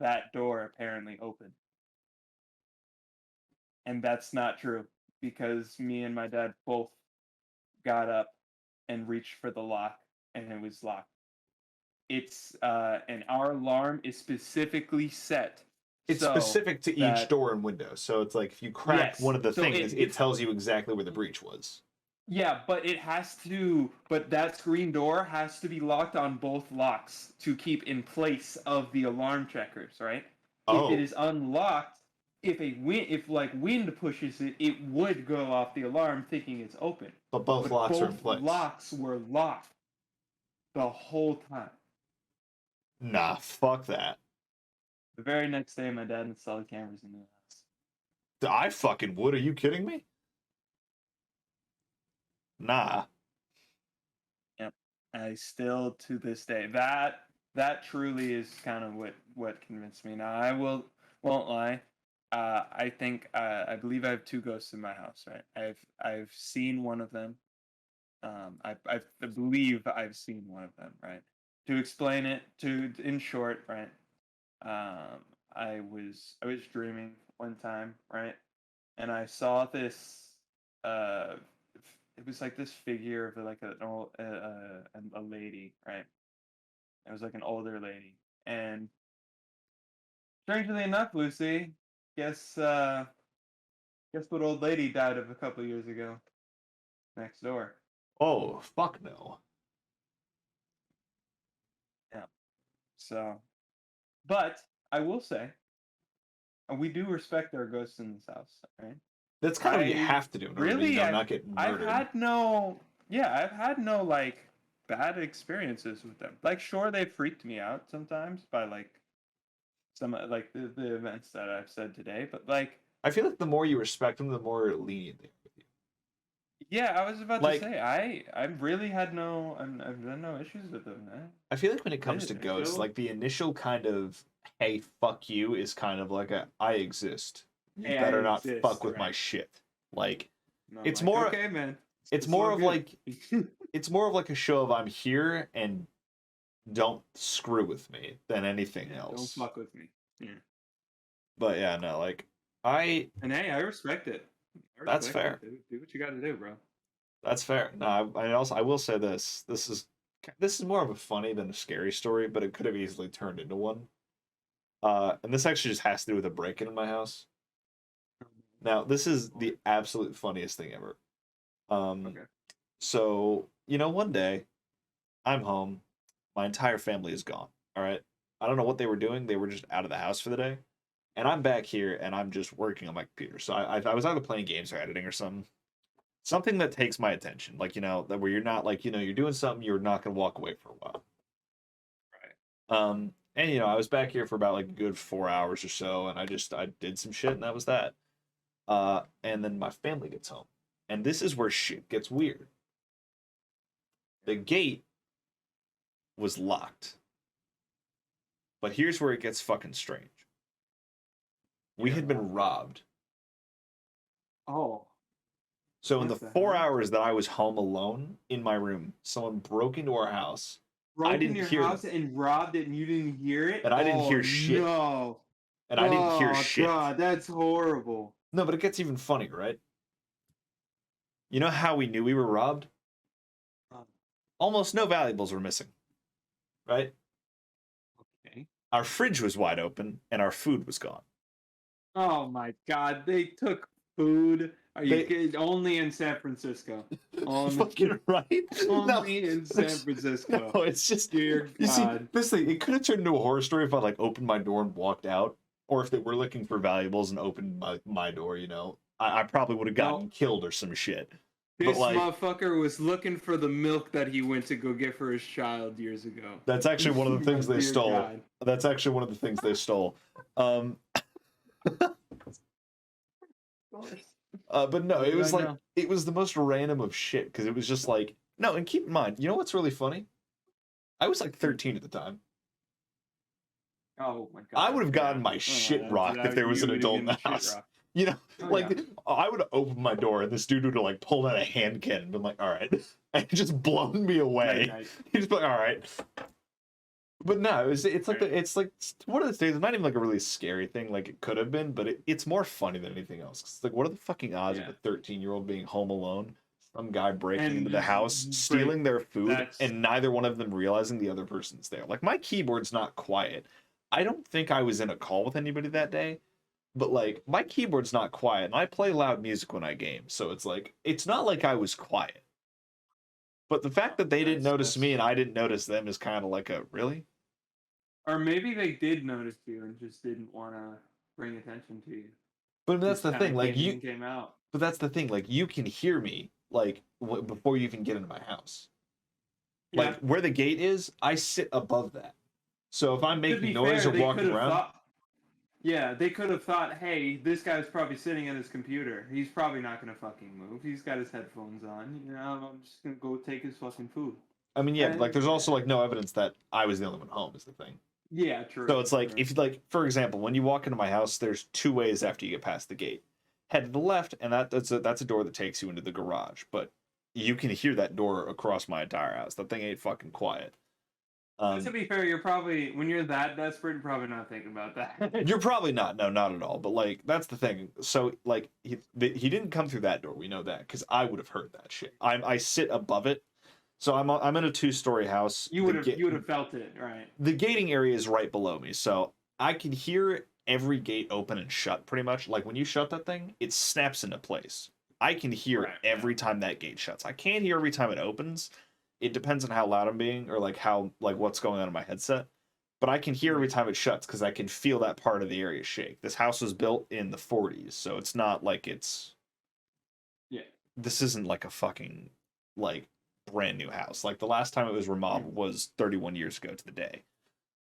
that door apparently opened, and that's not true because me and my dad both got up and reached for the lock, and it was locked. It's and our alarm is specifically set It's so specific to each that door and window. So it's like if you crack one yes, of the so things, it it's tells you exactly where the breach was. yeah, but it has to. But that screen door has to be locked on both locks to keep in place of the alarm checkers, right? If it Oh, is unlocked, if like wind pushes it, it would go off the alarm, thinking it's open. but both But locks are in both place. locks were locked the whole time. Nah, fuck that. The very next day, my dad installed cameras in the house. I fucking would. Are you kidding me? Nah. Yep. I still to this day that truly is kind of what convinced me. Now I won't lie. I think I believe I have two ghosts in my house. Right. I've seen one of them. I believe I've seen one of them. Right. To explain it to in short. Right. I was dreaming one time. Right. And I saw this. Uh, it was like this figure of like a lady, right? It was like an older lady, and strangely enough, Lucy, guess guess what old lady died of a couple years ago? Next door. Oh, fuck no. Yeah. So, but I will say, we do respect our ghosts in this house, right? That's kind of what you I have to do in order to, really, not get I've murdered. had no, yeah, I've had no like bad experiences with them. Like, sure, they freaked me out sometimes by like some like the events that I've said today, but like, I feel like the more you respect them, the more lenient they are with you. yeah, I was about to Like, say I've really had no I've had no issues with them, man. I feel like when it comes to Did I ghosts, feel? like the initial kind of "hey, fuck you" is kind of like a "I exist. You Hey, I better not fuck exist, with my right? shit." Like, And I'm it's like, more okay, man, it's it's all more of good. like it's more of like a show of I'm here and don't screw with me than anything Yeah, don't else. fuck with me. Yeah, But yeah, no, like I and hey, I respect it. I that's respect it. fair. Do what you got to do, bro. That's fair. No, I will say this. This is more of a funny than a scary story, but it could have easily turned into one. And this actually just has to do with a break-in in my house. Now, this is the absolute funniest thing ever. Um, Okay. so, one day I'm home, my entire family is gone. All right. I don't know what they were doing. They were just out of the house for the day. And I'm back here and I'm just working on my computer. So I was either playing games or editing or something. Something that takes my attention. Like, that where you're not like, you're doing something, you're not gonna walk away for a while. And I was back here for about like a good 4 hours or so, and I did some shit, and that was that. And then my family gets home, and this is where shit gets weird. The gate was locked, but here's where it gets fucking strange. We Yeah. had been robbed. Oh, So in the what the 4 hours that I was home alone in my room, someone broke into our house. I broke into didn't your hear them, house and robbed it, and you didn't hear it? and I didn't Oh hear shit, no! and I didn't hear Oh shit. god, that's horrible. No, but it gets even funnier, right? You know how we knew we were robbed? Um, Almost no valuables were missing, right? okay. Our fridge was wide open and our food was gone. Oh my God, they took food. Are you They kidding? Only in San Francisco. Only, fucking right. No, only in San Francisco. no, it's just Dear you see God. this thing. It could have turned into a horror story if I like opened my door and walked out, or if they were looking for valuables and opened my door. You know, I probably would have gotten No, killed or some shit. But this like motherfucker was looking for the milk that he went to go get for his child years ago. that's actually one of the things they Dear stole. God. That's actually one of the things they stole. Um, but no, it was I like know. it was the most random of shit because it was just like no. And keep in mind, you know what's really funny? I was like 13 at the time. Oh my God. I would have gotten yeah. my shit that's- rocked if there was you an would've adult in the gotten shit house. rocked. You know, Oh, like yeah. I would have opened my door and this dude would have like pulled out a hand cannon and been like, "All right," and just blown me away. Night, night. He's just like, "All right." But no, it's like it's like one of those days. It's not even like a really scary thing, like it could have been, but it's more funny than anything else. 'Cause it's like, what are the fucking odds of Yeah. a 13-year-old being home alone, some guy breaking And into the just house, break- stealing their food, that's- and neither one of them realizing the other person's there? Like my keyboard's not quiet. I don't think I was in a call with anybody that day, but like my keyboard's not quiet, and I play loud music when I game, so it's like it's not like I was quiet. But the fact that they didn't notice me and I didn't notice them is kind of like a really. Or maybe they did notice you and just didn't want to bring attention to you. But that's Just the kinda thing, like came in, you. came out. But that's the thing, like you can hear me like before you even get into my house. Yeah. Like where the gate is, I sit above that. So if I'm To making be noise fair, or they walking could have around, thought. Yeah, they could have thought, hey, this guy's probably sitting at his computer. He's probably not gonna fucking move. He's got his headphones on. You know, I'm just gonna go take his fucking food. I mean, yeah, but, like there's also Yeah. like no evidence that I was the only one home is the thing. Yeah, true. So it's like true. if you like, for example, when you walk into my house, there's two ways after you get past the gate. Head to the left, and that's a door that takes you into the garage. But you can hear that door across my entire house. That thing ain't fucking quiet. To be fair, you're probably when you're that desperate, you're probably not thinking about that. You're probably not. No, not at all. But like that's the thing. So like he didn't come through that door. We know that because I would have heard that shit. I sit above it, so I'm in a 2-story house. You would have felt it, right? The gating area is right below me, so I can hear every gate open and shut pretty much. Like when you shut that thing, it snaps into place. I can hear Right, every time that gate shuts. I can't hear every time it opens. It depends on how loud I'm being or like how like what's going on in my headset. But I can hear every time it shuts because I can feel that part of the area shake. This house was built in the 40s, so it's not like it's. Yeah. This isn't like a fucking like brand new house. Like the last time it was remodeled was 31 years ago to the day.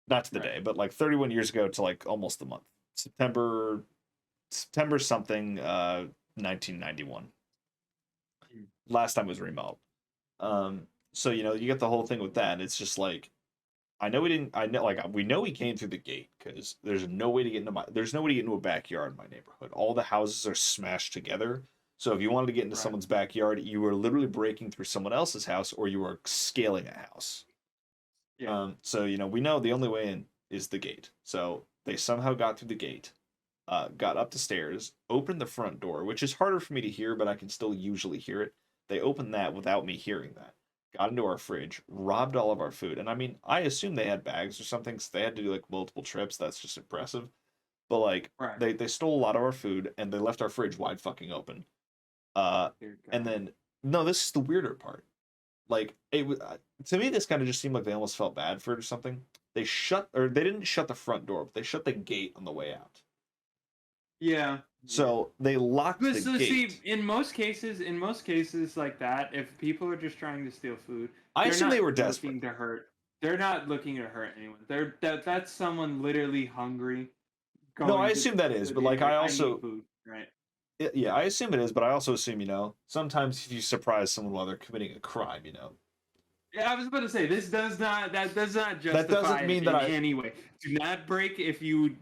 Not to the day, but like 31 years ago to like almost the month. September something 1991. Last time it was remodeled. So you know, you get the whole thing with that. It's just like I know we know he came through the gate because there's no way to get into a backyard in my neighborhood. All the houses are smashed together. So if you wanted to get into Right. someone's backyard, you were literally breaking through someone else's house or you were scaling a house. Yeah. So you know, we know the only way in is the gate. So they somehow got through the gate, got up the stairs, opened the front door, which is harder for me to hear, but I can still usually hear it. They opened that without me hearing that. Got into our fridge, robbed all of our food. And I mean, I assume they had bags or something, so they had to do like multiple trips. That's just impressive. But like Right. they stole a lot of our food and they left our fridge wide fucking open. Dear And God. then no, this is the weirder part. Like it was to me, this kind of just seemed like they almost felt bad for it or something. They didn't shut the front door, but they shut the gate on the way out. Yeah. So they locked But the so gate. see, in most cases like that, if people are just trying to steal food, I they're assume they not were looking desperate. to hurt. They're not looking to hurt anyone. That's someone literally hungry. No, I going to- assume that is, to but be like I need also food, right? yeah, I assume it is, but I also assume, you know, sometimes if you surprise someone while they're committing a crime, you know. Yeah, I was about to say that does not justify doesn't mean it that in any way. Do not break if you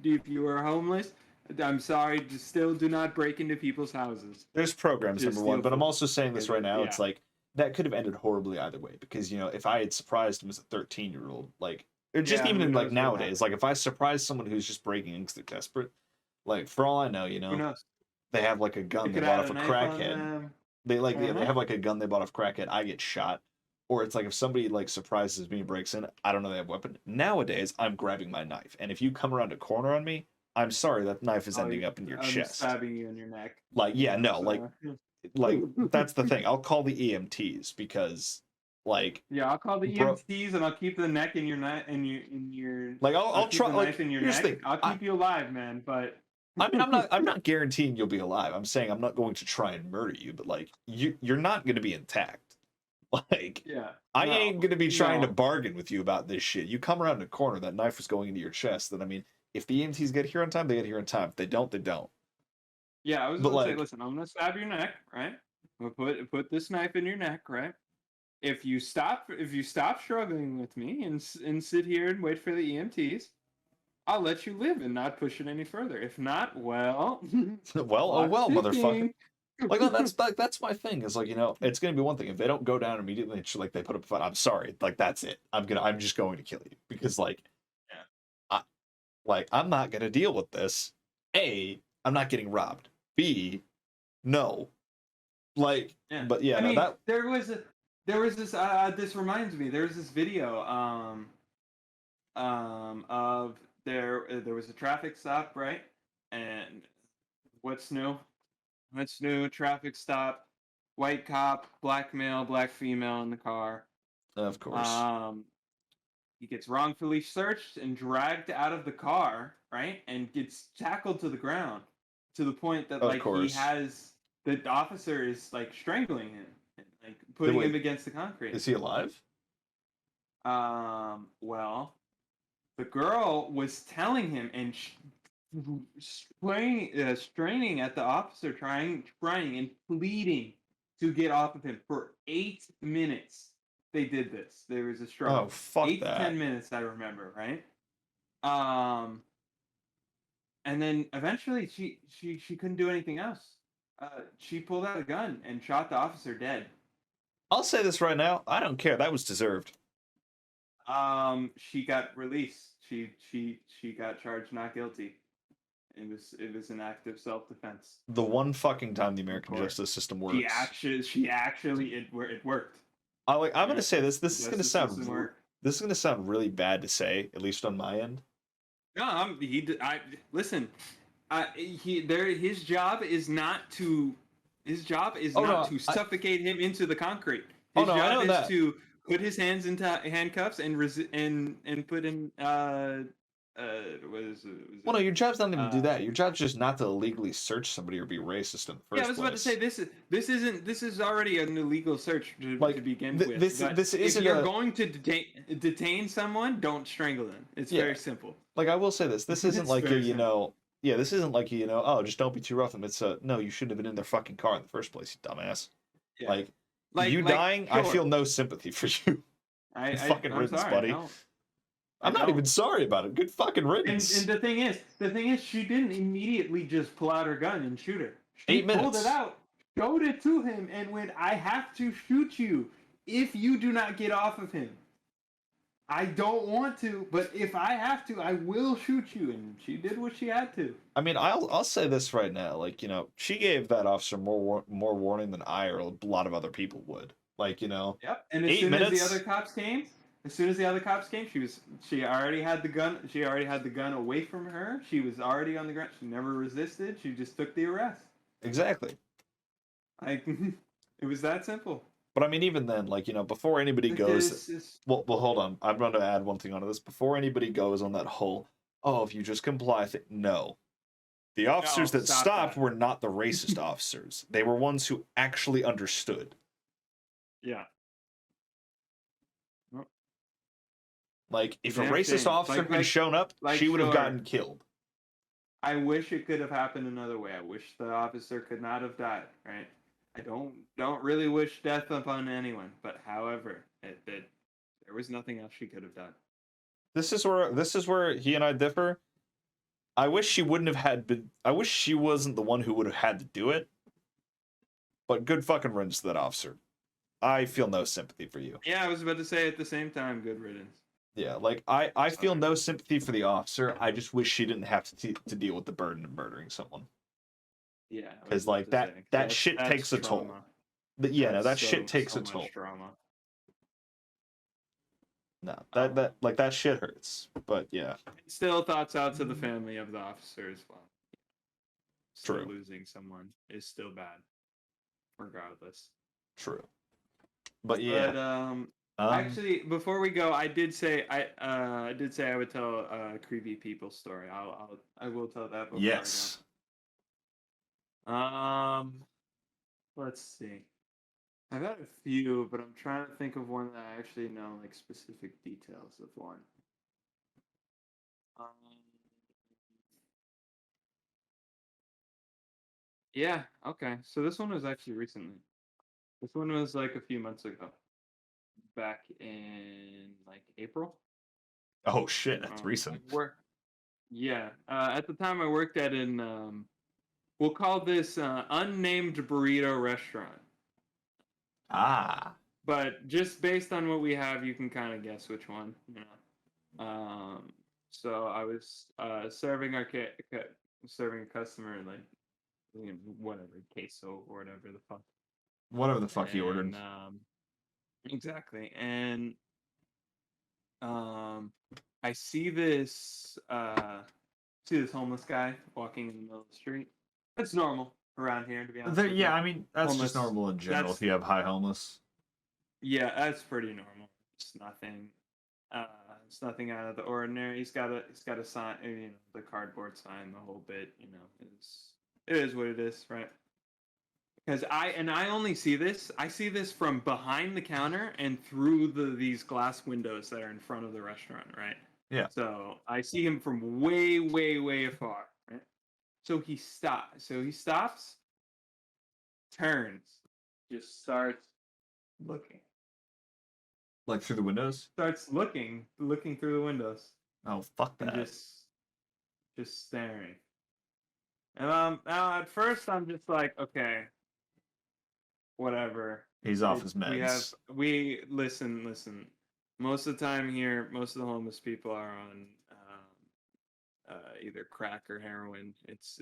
are homeless. I'm sorry, just still do not break into people's houses. There's programs, Just number one, steal but I'm food. also saying this right now. Yeah. It's like that could have ended horribly either way because, you know, if I had surprised him as a 13-year-old, like, or just Yeah, even who in like knows what nowadays, like if I surprise someone who's just breaking in because they're desperate, like for all I know, you Who know, knows? they have like a They gun they could bought have off a a knife on crackhead. them. They have like a gun they bought off crackhead. I get shot. Or it's like if somebody like surprises me and breaks in, I don't know they have a weapon. Nowadays, I'm grabbing my knife, and if you come around a corner on me, I'm sorry, that knife is Oh, ending up in your I'm chest. stabbing you in your neck. Like, yeah, Yeah, no, like that's the thing. I'll call the EMTs because, like, yeah, I'll call the bro, EMTs and I'll keep the neck in your neck in your. like I'll I'll keep try. the Like, knife in your here's the neck. thing. I'll keep you alive, man. But I mean, I'm not guaranteeing you'll be alive. I'm saying I'm not going to try and murder you, but like you're not going to be intact. Like, yeah, I no, ain't going to be trying to no. bargain with you about this shit. You come around the corner, that knife was going into your chest. Then I mean, if the EMTs get here on time, they get here on time. If they don't, they don't. Yeah, I was But gonna say, like, listen, I'm gonna stab your neck, right? I'm gonna put this knife in your neck, right? If you stop struggling with me and sit here and wait for the EMTs, I'll let you live and not push it any further. If not, well, well, oh clock well, motherfucker. ticking. Like, no, that's my thing. Is like, it's gonna be one thing if they don't go down immediately. It's like they put up a fight. I'm sorry. Like, that's it. I'm just going to kill you because Yeah. I I'm not gonna deal with this. A, I'm not getting robbed. B, no. Like, Yeah. but yeah, I no, mean, that there was this this reminds me, there was this video of there was a traffic stop, right? And what's new? What's new? Traffic stop, white cop, black male, black female in the car. of course, Um he gets wrongfully searched and dragged out of the car, right? And gets tackled to the ground to the point that of like course. the officer is like strangling him and like Then putting him wait, against the concrete. is he alive? Well, the girl was telling him and straining at the officer, trying and pleading to get off of him for 8 minutes. They did this. There was a Oh, struggle. fuck 8 to 10 that. minutes, I remember, right? Um, and then eventually she couldn't do anything else. She pulled out a gun and shot the officer dead. I'll say this right now. I don't care. That was deserved. She got released. She got charged not guilty. It was an act of self defense The one fucking time the in American court. justice system She works. actually it worked. I'm gonna Right? say this. The justice system worked. This is gonna sound really bad to say, at least on my end. No, I listen. His job is not to Oh no, suffocate him into the concrete. oh His no, I job know is that. to put his hands into handcuffs and put him was Well, no, it your job's not even to do uh that. Your job's just not to illegally search somebody or be racist in the yeah, I first was about to say place. this is already an illegal search to Like begin with. But this if isn't you're a going to detain someone, don't strangle them. It's yeah. very simple. Like I will say this. This isn't It's like a very simple. yeah. This isn't like a, oh, just don't be too rough. And it's a no. You shouldn't have been in their fucking car in the first place, you dumbass. Yeah. Like you Like dying, I sure. feel no sympathy for you. Good fucking I'm riddance, sorry, I buddy. don't. I I'm not even don't. sorry about it. Good fucking And riddance. the thing is, she didn't immediately just pull out her gun and shoot her. She 8 minutes. pulled it out, showed it to him, and went, "I have to shoot you if you do not get off of him. I don't want to, but if I have to, I will shoot you." And she did what she had to. I mean, I'll say this right now. Like, she gave that officer more warning than I or a lot of other people would. Like, Yep. And as eight soon as the minutes. other cops came, she already had the gun. She already had the gun away from her. She was already on the ground. She never resisted. She just took the arrest. Exactly. Like it was that simple. But I mean, even then, like, before anybody goes, It's well, hold on. I'm going to add one thing onto this. Before anybody goes on that whole, oh, if you just comply, no. The no, officers that stop stopped that. were not the racist officers. They were ones who actually understood. Yeah. Like, if a Damn racist shame. officer had shown up, she would have sure. gotten killed. I wish it could have happened another way. I wish the officer could not have died. Right. I don't really wish death upon anyone, but however, there was nothing else she could have done. This is where he and I differ. I wish she wouldn't have I wish she wasn't the one who would have had to do it. But good fucking riddance to that officer. I feel no sympathy for you. Yeah, I was about to say at the same time, good riddance. Yeah, like I feel no sympathy for the officer. I just wish she didn't have to deal with the burden of murdering someone. Yeah, Because like that shit takes a toll. But yeah, no, that shit takes a toll. Trauma. No, that shit hurts. But yeah, Still, thoughts out to the family of the officer as well. Still true, losing someone is still bad, regardless. true. But But yeah, actually, before we go, I did say I would tell a creepy people story. I will tell that before yes, I go. Let's see. I've had a few, but I'm trying to think of one that I actually know like specific details of one. Um, yeah, okay. So this one was actually recently. This one was like a few months ago, back in like April. oh shit, that's I recent. work. Yeah, at the time I worked at an we'll call this unnamed burrito restaurant. Ah, But just based on what we have, you can kind of guess which one. You know. So I was serving serving a customer like whatever queso or whatever the fuck. whatever the fuck you ordered. And exactly. And um, I see this homeless guy walking in the middle of the street. That's normal around here, to be honest with you. Yeah, I mean that's just Homeless. normal in general. That's If you have high homeless, Yeah, that's pretty normal. It's nothing. Uh, it's nothing out of the ordinary. He's got a sign, the cardboard sign, the whole bit. It is what it is, right? Because I only see this. I see this from behind the counter and through these glass windows that are in front of the restaurant, right? yeah, So I see him from way, way, way afar, right? So he stops, turns, just starts looking. like through the windows. Starts looking through the windows Oh fuck and that. just staring. And now at first I'm just like, okay, whatever. He's off his meds. We listen. Most of the time here, most of the homeless people are on either crack or heroin. It's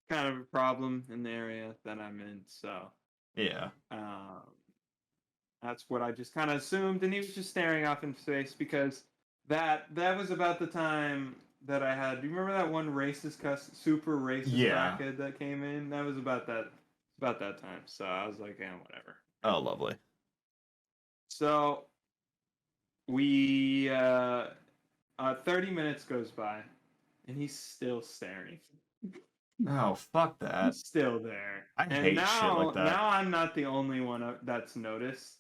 kind of a problem in the area that I'm in, so Yeah, um, that's what I just kind of assumed, and he was just staring off in space because that was about the time that I had. Do you remember that one super racist yeah. crackhead that came in? That was about that time. So I was like, yeah, whatever. Oh, lovely. So we 30 minutes goes by, and he's still staring. Oh fuck that. He's still there. I And hate shit like that. now I'm not the only one that's noticed.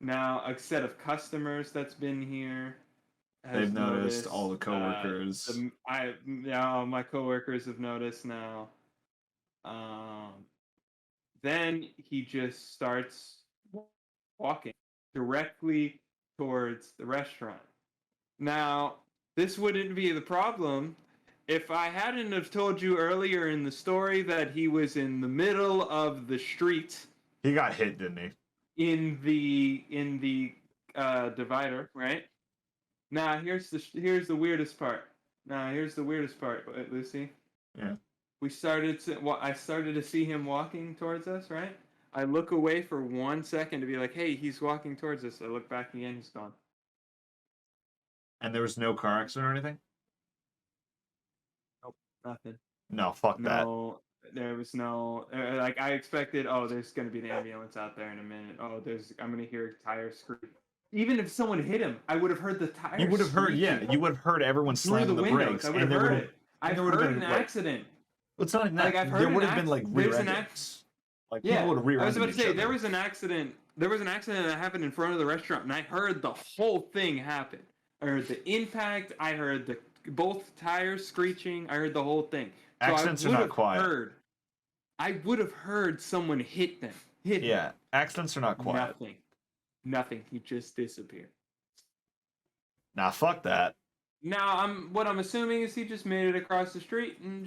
Now a set of customers that's been here has They've noticed all the coworkers. My coworkers have noticed now. Then he just starts walking directly towards the restaurant. Now, this wouldn't be the problem if I hadn't have told you earlier in the story that he was in the middle of the street He got hit, didn't he? in the divider, right? Now here's the weirdest part. Lucy. Yeah. I started to see him walking towards us, right? I look away for 1 second to be like, hey, he's walking towards us. I look back again, he's gone. And there was no car accident or anything? Nope, nothing. No, fuck that. No, there was no like I expected. Oh, there's gonna be an ambulance out there in a minute. I'm gonna hear tires screech. Even if someone hit him, I would have heard the tires. You would have heard, screeching you would have heard everyone through slamming the the windows. brakes. I would have heard it. I've there would have heard been, an like- accident. It's not even that. Like, I've heard there an would have been like rear there's an ends. Like Yeah, people would have I was rear-ended about to each say other. there was an accident. There was an accident that happened in front of the restaurant, and I heard the whole thing happen. I heard the impact. I heard both tires screeching. I heard the whole thing. So Accidents are not quiet. I would have heard someone hit them. Yeah, accidents are not quiet. Nothing. He just disappeared. Nah, fuck that. Now what I'm assuming is he just made it across the street and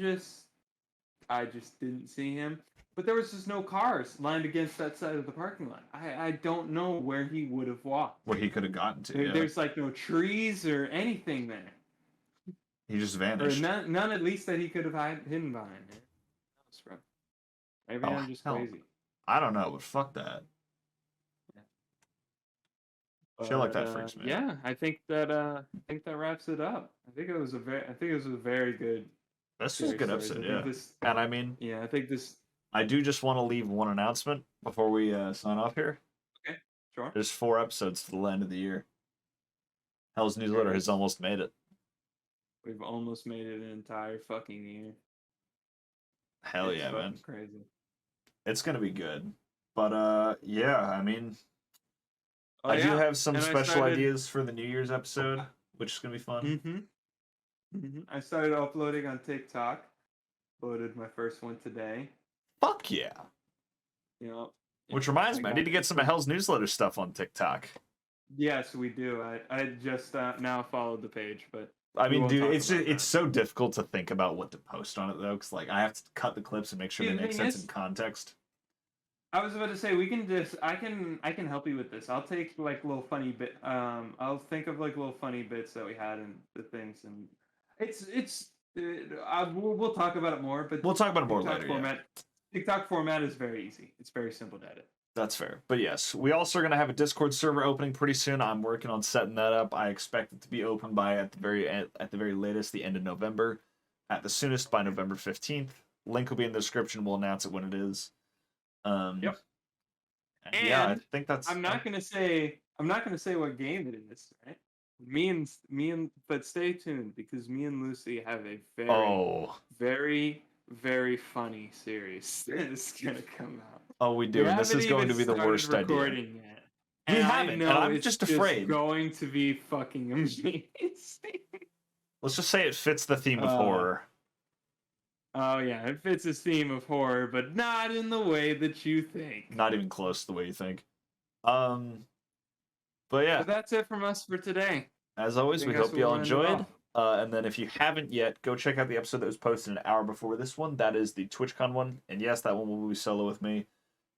I just didn't see him. But there was just no cars lined against that side of the parking lot. I don't know where he would have walked. Where he could have gotten to. There's like no trees or anything there. He just Or vanished. none at least that he could have hidden behind. Maybe I'm just hell. crazy. I don't know, but fuck that. Shit like that freaks me out. Yeah, I think that wraps it up. I think it was a very good This was a series good stories. episode, I yeah. think this And I mean, yeah, I think this I do just want to leave one announcement before we sign off here. okay, sure. There's 4 episodes to the end of the year. Hell's Newsletter has almost made it. We've almost made it an entire fucking year. Hell It's yeah, man. fucking crazy. It's gonna be good. But yeah, I mean, Oh, I do yeah. have some And I special started- ideas for the New Year's episode, which is gonna be fun. I started uploading on TikTok. Uploaded my first one today. Fuck yeah. You know. Which reminds me, I need to get some of Hell's Newsletter stuff on TikTok. Yes, we do. I just now followed the page, but I we mean, won't dude, talk it's about that. so difficult to think about what to post on it though, because like I have to cut the clips and make sure See, they the make thing sense is- in context. I was about to say we can just I can help you with this. I'll take like little funny bit. I'll think of like little funny bits that we had in the things, and we'll talk about it more. But We'll talk about it more TikTok later. Yeah. TikTok format is very easy. It's very simple to edit. That's fair. But yes, we also are going to have a Discord server opening pretty soon. I'm working on setting that up. I expect it to be open by at the very latest the end of November, at the soonest by November 15th. Link will be in the description. We'll announce it when it is. Yep. Yeah, I And think that's I'm not gonna say what game it is, right? But stay tuned because me and Lucy have a very Oh. very very funny series that is gonna come out. Oh, we do. And this haven't is going even to be the started worst idea. recording yet. We And I haven't, and know I'm it's just afraid. going to be fucking amazing. Let's just say it fits the theme of horror. Oh yeah, it fits a theme of horror, but not in the way that you think. Not even close to the way you think. But yeah, But that's it from us for today. as always, we think that's hope what you all we'll end it enjoyed. off. And then if you haven't yet, go check out the episode that was posted an hour before this one. That is the TwitchCon one. And yes, that one will be solo with me.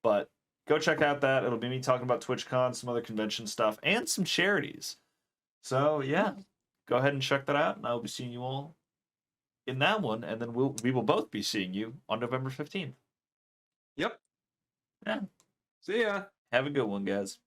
But go check out that. It'll be me talking about TwitchCon, some other convention stuff, and some charities. So yeah, go ahead and check that out. And I will be seeing you all in that one. And then we will both be seeing you on November 15th. Yep. Yeah. See ya. Have a good one, guys.